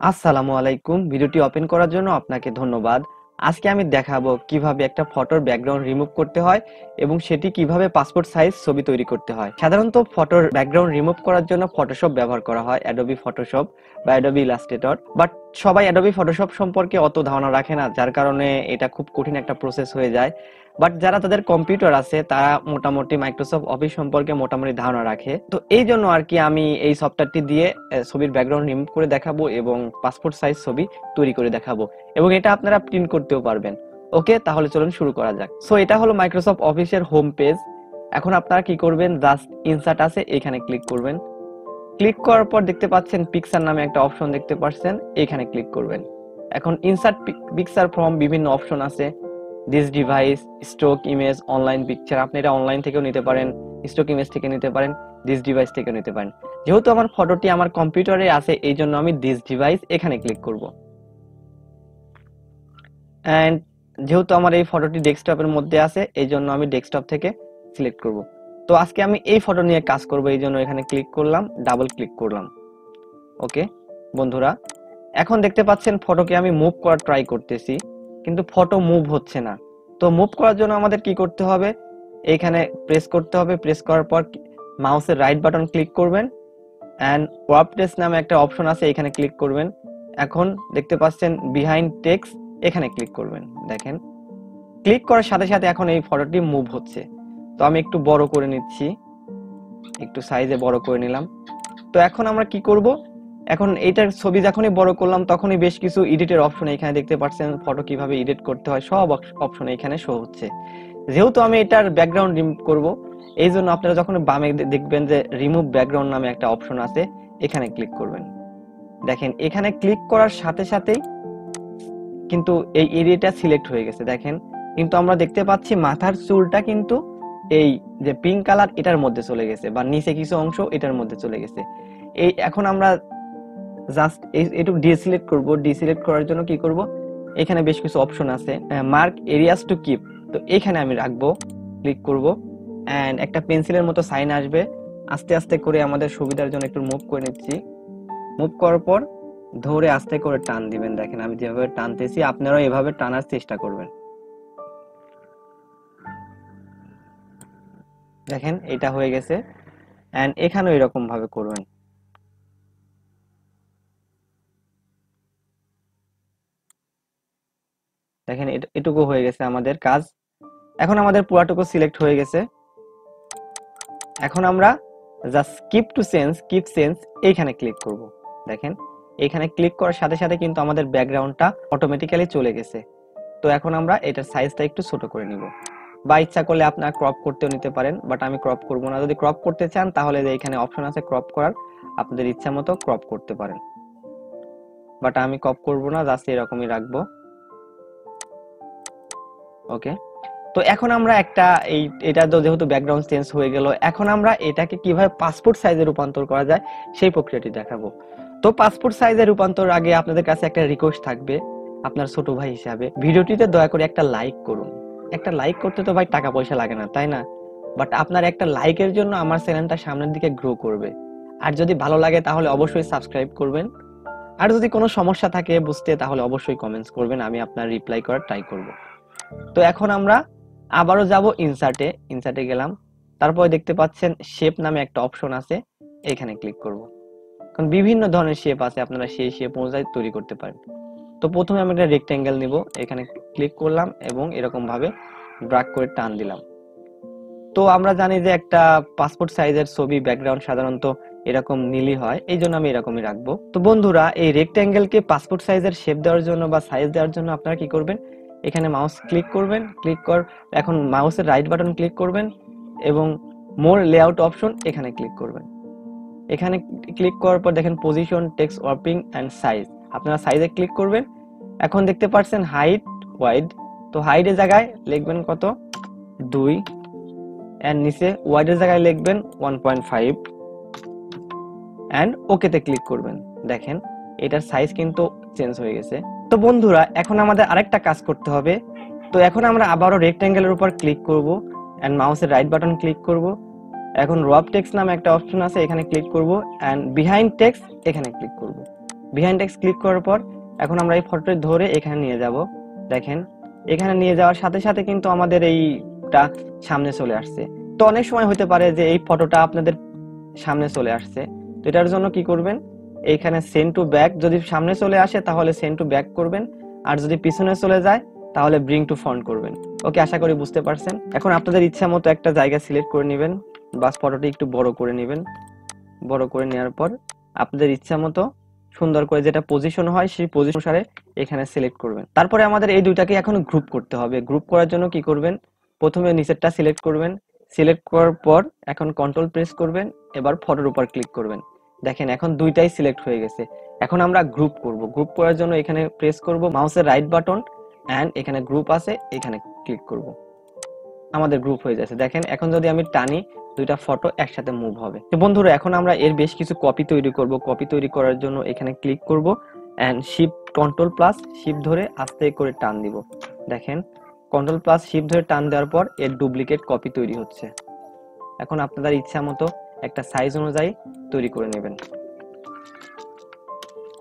আসসালামু আলাইকুম। ভিডিওটি ওপেন করার জন্য আপনাকে ধন্যবাদ। আজকে আমি দেখাবো কিভাবে একটা ফটোর ব্যাকগ্রাউন্ড রিমুভ করতে হয় এবং সেটি কিভাবে পাসপোর্ট সাইজ ছবি তৈরি করতে হয়। সাধারণত ফটোর ব্যাকগ্রাউন্ড রিমুভ করার জন্য ফটোশপ ব্যবহার করা হয়, অ্যাডোবি ফটোশপ বা অ্যাডোবি ইলাস্ট্রেটর। বাট সবাই অ্যাডোবি ফটোশপ সম্পর্কে অত ধারণা রাখে না, যার কারণে এটা খুব কঠিন একটা প্রসেস হয়ে যায়। বাট যারা তাদের কম্পিউটার আছে তারা মোটামুটি মাইক্রোসফট অফিস সম্পর্কে মোটামুটি ধারণা রাখে। তো এই জন্য আর কি আমি এই সফটওয়্যারটি দিয়ে ছবির ব্যাকগ্রাউন্ড রিমুভ করে দেখাবো এবং পাসপোর্ট সাইজ ছবি তৈরি করে দেখাবো, এবং এটা আপনারা প্রিন্ট করতেও পারবেন। ওকে, তাহলে চলুন শুরু করা যাক। সো এটা হলো মাইক্রোসফট অফিসের হোম পেজ। এখন আপনারা কি করবেন, জাস্ট ইনসার্ট আছে এখানে ক্লিক করবেন। ক্লিক করার পর দেখতে পাচ্ছেন পিকচার নামে একটা অপশন দেখতে পাচ্ছেন, এখানে ক্লিক করবেন। এখন ইনসার্ট পিকচার ফ্রম বিভিন্ন অপশন আছে, this device, stock image, online picture. আপনি এটা অনলাইন থেকেও নিতে পারেন, স্টক ইমেজ থেকে নিতে পারেন, দিস ডিভাইস থেকে নিতে পারেন। যেহেতু আমার ফটোটি আমার কম্পিউটারে আছে এই জন্য আমি দিস ডিভাইস এখানে ক্লিক করব। এন্ড যেহেতু আমার এই ফটোটি ডেস্কটপের মধ্যে আছে এই জন্য আমি ডেস্কটপ থেকে সিলেক্ট করব। তো আজকে আমি এই ফটো নিয়ে কাজ করব, এই জন্য এখানে ক্লিক করলাম, ডাবল ক্লিক করলাম। ওকে বন্ধুরা, এখন দেখতে পাচ্ছেন ফটোকে আমি মুভ করার ট্রাই করতেছি, কিন্তু ফটো মুভ হচ্ছে না। তো মুভ করার জন্য আমাদের কি করতে হবে, এইখানে প্রেস করতে হবে। প্রেস করার পর মাউসের রাইট বাটন ক্লিক করবেন এন্ড ওয়ার্প টেক্সট নামে একটা অপশন আছে, এখানে ক্লিক করবেন। এখন দেখতে পাচ্ছেন বিহাইন্ড টেক্সট, এখানে ক্লিক করবেন। দেখেন ক্লিক করার সাথে সাথে এখন এই ফটোটি মুভ হচ্ছে। তো আমি একটু বড় করে নিচ্ছি, একটু সাইজে বড় করে নিলাম। তো এখন আমরা কি করব, এখন এইটার ছবি যখনই বড় করলাম তখনই বেশ কিছু এডিটের অপশন এখানে দেখতে পাচ্ছেন, ফটো কিভাবে এডিট করতে হয় সব অপশন এখানে শো হচ্ছে। যেহেতু আমি এটার ব্যাকগ্রাউন্ড রিমুভ করব এই জন্য আপনারা যখন বামে দেখবেন যে রিমুভ ব্যাকগ্রাউন্ড নামে একটা অপশন আছে, এখানে ক্লিক করবেন। দেখেন এখানে ক্লিক করার সাথে সাথেই কিন্তু এই এরিয়াটা সিলেক্ট হয়ে গেছে। দেখেন কিন্তু আমরা দেখতে পাচ্ছি মাথার চুলটা কিন্তু এই যে পিঙ্ক কালার এটার মধ্যে চলে গেছে, বা নিচে কিছু অংশ এটার মধ্যে চলে গেছে। এই এখন আমরা জাস্ট এটুকু ডিসিলেক্ট করব। ডিসিলেক্ট করার জন্য কি করব, এখানে বেশ কিছু অপশন আছে, মার্ক এরিয়াস টু কিপ। তো এখানে আমি রাখবো, ক্লিক করব এন্ড একটা পেন্সিলের মতো সাইন আসবে। আস্তে আস্তে করে আমাদের সুবিধার জন্য একটু মুভ করে নিচ্ছি। মুভ করার পর ধরে আস্তে করে টান দিবেন। দেখেন আমি যেভাবে টানতেছি আপনারাও এভাবে টানার চেষ্টা করবেন। দেখেন এটা হয়ে গেছে এন্ড এখানেও এরকম ভাবে করবেন। দেখেন এটুকু হয়ে গেছে আমাদের কাজ। এখন আমাদের পুরাটুকু সিলেক্ট হয়ে গেছে। এখন আমরা জাস্ট কিপ চেঞ্জ এইখানে ক্লিক করব। দেখেন এখানে ক্লিক করার সাথে সাথে কিন্তু আমাদের ব্যাকগ্রাউন্ডটা অটোমেটিক্যালি চলে গেছে। তো এখন আমরা এটার সাইজটা একটু ছোট করে নিব, বা ইচ্ছা করলে আপনারা ক্রপ করতেও নিতে পারেন, বাট আমি ক্রপ করব না। যদি ক্রপ করতে চান তাহলে এখানে অপশন আছে ক্রপ করার, আপনাদের ইচ্ছা মতো ক্রপ করতে পারেন, বাট আমি ক্রপ করব না, জাস্ট এরকমই রাখবো। ওকে, তো এখন আমরা একটা এটা তো যেহেতু ব্যাকগ্রাউন্ড চেঞ্জ হয়ে গেল, এখন আমরা এটাকে কিভাবে পাসপোর্ট সাইজে রূপান্তর করা যায় সেই প্রক্রিয়াটি দেখাবো। তো পাসপোর্ট সাইজে রূপান্তর আগে আপনাদের কাছে একটা রিকোয়েস্ট থাকবে, আপনার ছোট ভাই হিসাবে ভিডিওটিতে দয়া করে একটা লাইক করুন। একটা লাইক করতে তো ভাই টাকা পয়সা লাগে না, তাই না? বাট আপনার একটা লাইকের জন্য আমার চ্যানেলটা সামনের দিকে গ্রো করবে। আর যদি ভালো লাগে তাহলে অবশ্যই সাবস্ক্রাইব করবেন। আর যদি কোনো সমস্যা থাকে বুঝতে তাহলে অবশ্যই কমেন্টস করবেন, আমি আপনার রিপ্লাই করার ট্রাই করব। তো এখন আমরা আবারও যাব ইনসার্টে গেলাম। তারপরে দেখতে পাচ্ছেন শেপ নামে একটা অপশন আছে, এখানে ক্লিক করব। কারণ বিভিন্ন ধরনের শেপ আছে, আপনারা সেই শেপ অনুযায়ী তৈরি করতে পারেন। তো প্রথমে আমি একটা রেক্টেঙ্গেল নিব, এখানে ক্লিক করলাম এবং এরকম ভাবে ড্র্যাগ করে টান দিলাম। তো আমরা জানি যে একটা পাসপোর্ট সাইজের ছবি ব্যাকগ্রাউন্ড সাধারণত এরকম নীলি হয়, এই জন্য আমি এরকমই রাখবো। তো বন্ধুরা, এই রেক্টেঙ্গেলকে পাসপোর্ট সাইজের শেপ দেওয়ার জন্য বা সাইজ দেওয়ার জন্য আপনারা কি করবেন, এখানে মাউস ক্লিক করবেন। এখন মাউসের রাইট বাটন ক্লিক করবেন এবং মোর লেআউট অপশন এখানে ক্লিক করবেন। এখানে ক্লিক করার পর দেখেন position, text wrapping and size, আপনারা সাইজে ক্লিক করবেন। এখন দেখতে পাচ্ছেন হাইট, ওয়াইড। তো হাইটের জায়গায় লিখবেন কত, 2, এন্ড নিচে ওয়াইডের জায়গায় লিখবেন 1.5 এন্ড ওকে তে ক্লিক করবেন। দেখেন এটার সাইজ কিন্তু চেঞ্জ হয়ে গেছে। তো বন্ধুরা, এখন আমাদের আরেকটা কাজ করতে হবে। তো এখন আমরা আবারও রেক্টেঙ্গেলের উপর ক্লিক করব এন্ড মাউসের রাইট বাটন ক্লিক করব। এখন রব টেক্সট নামে একটা অপশন আছে, এখানে ক্লিক করব এন্ড বিহাইন্ড টেক্সট এখানে ক্লিক করব। বিহাইন্ড টেক্সট ক্লিক করার পর এখন আমরা এই ফটোটি ধরে এখানে নিয়ে যাব। দেখেন এখানে নিয়ে যাওয়ার সাথে সাথে কিন্তু আমাদের এইটা সামনে চলে আসছে। তো অনেক সময় হতে পারে যে এই ফটোটা আপনাদের সামনে চলে আসছে, তো এটার জন্য কি করবেন, এইখানে সেন্ড টু ব্যাক, যদি সামনে চলে আসে তাহলে সেন্ড টু ব্যাক করবেন, আর যদি পিছনে চলে যায় তাহলে ব্রিং টু ফ্রন্ট করবেন। ওকে, আশা করি বুঝতে পারছেন। এখন আপনাদের ইচ্ছা মতো একটা জায়গা সিলেক্ট করে নেবেন, বাস ফটোটি একটু বড় করে নেবেন। বড় করে নেওয়ার পর আপনাদের ইচ্ছা মতো সুন্দর করে যেটা পজিশন হয় সেই পজিশন অনুসারে এখানে সিলেক্ট করবেন। তারপরে আমাদের এই দুইটাকে এখন গ্রুপ করতে হবে। গ্রুপ করার জন্য কি করবেন, প্রথমে নিচেরটা সিলেক্ট করবেন, সিলেক্ট করার পর এখন কন্ট্রোল প্রেস করবেন, এবার ফটোর উপর ক্লিক করবেন। দেখেন এখন দুইটাই সিলেক্ট হয়ে গেছে। এখন আমরা গ্রুপ করব। গ্রুপ করার জন্য এখানে প্রেস করব মাউসের রাইট বাটন এন্ড এখানে গ্রুপ আছে, এখানে ক্লিক করব। আমাদের গ্রুপ হয়ে যাচ্ছে। দেখেন এখন যদি আমি টানি দুইটা ফটো একসাথে মুভ হবে। তো বন্ধুরা এখন আমরা এর বেশ কিছু কপি তৈরি করব। কপি তৈরি করার জন্য এখানে ক্লিক করব and shift control plus shift ধরে আস্তে করে টান দিব। দেখেন কন্ট্রোল প্লাস শিফট ধরে টান দেওয়ার পর এর ডুপ্লিকেট কপি তৈরি হচ্ছে। এখন আপনাদের ইচ্ছা মতো একটা সাইজ অনুযায়ী তৈরি করে নেবেন।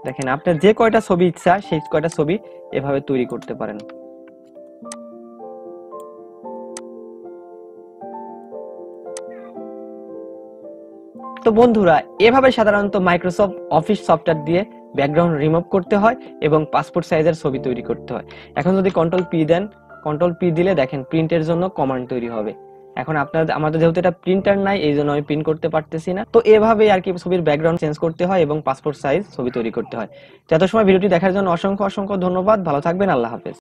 দেখেন আপনার যে কয়টা ছবি ইচ্ছা সেই কয়টা ছবি এভাবে তৈরি করতে পারেন। তো বন্ধুরা এভাবে সাধারণত মাইক্রোসফট অফিস সফটওয়্যার দিয়ে ব্যাকগ্রাউন্ড রিমুভ করতে হয় এবং পাসপোর্ট সাইজের ছবি তৈরি করতে হয়। এখন যদি কন্ট্রোল পি দেন, কন্ট্রোল পি দিলে দেখেন প্রিন্টের জন্য কমান্ড তৈরি হবে। এখন আমাদের যেহেতু এটা প্রিন্টার নাই এই জন্য আমি প্রিন্ট করতে পারতেছি না। তো এভাবে আর কি ছবির ব্যাকগ্রাউন্ড চেঞ্জ করতে হয় এবং পাসপোর্ট সাইজ ছবি তৈরি করতে হয়। তো এত সময় ভিডিওটি দেখার জন্য অসংখ্য অসংখ্য ধন্যবাদ। ভালো থাকবেন, আল্লাহ হাফেজ।